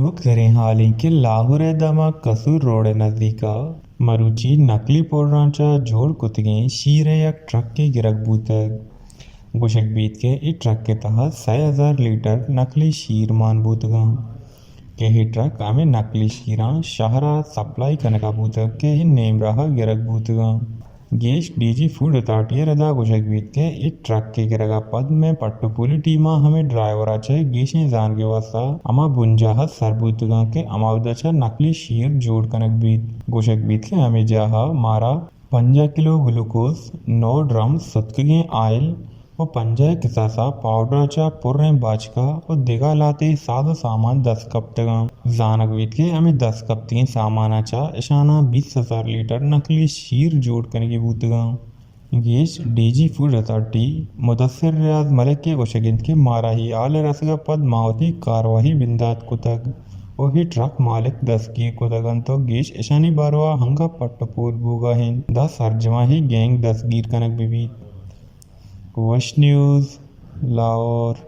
करें हाल ही के लाहौर दमा कसूर रोड नज़दीका मरुची नकली पोरांचा जोड़ कुतगे शीरे एक ट्रक के गिरक बूतक गुशक बीत के इस ट्रक के तहत 6,000 लीटर नकली शीर मान बूतगा के ही ट्रक हमें नकली शीरा शहरा सप्लाई करने का बूतक के ही नेम रहा गिरक बूतगा गेश डीजी फूड अथॉरिटी रदा गुशक बीत के इस ट्रक के गिरगा पद में पट्टुपुली टीमा हमें ड्राइवर आचे गेशे जान के वास्ता अमा बुंजाहा सरबूतगा के अमावदचा नकली शीर जोड़ कनक बीत गुशक बीत के हमें जाहा मारा 50 किलो ग्लूकोज 9 ड्रम सतकगे आयल व 50 किसासा पाउडरचा पुर्रे बाचका और दिगा लाते सादा सामान 10 कप तक जानक बीत के हमें 10 कप 3 सामानाचा इशाना 20,000 लीटर नकली शीर जोड़ करने की बूतगा गेश डीजी फूड अथॉरिटी मुदस्सिर रियाज मलिक के गोशगिंद के मारा ही आल रसगा पद मावती कारवाही बिंदात कुतक वही ट्रक मालिक 10 की कुतगन तो गेश ईशानी बारवा हंगा पट्टपूर बुगा हिंद 10 हरजमा ही गैंग 10 गिर कनक बीबी वश न्यूज़ लाहौर।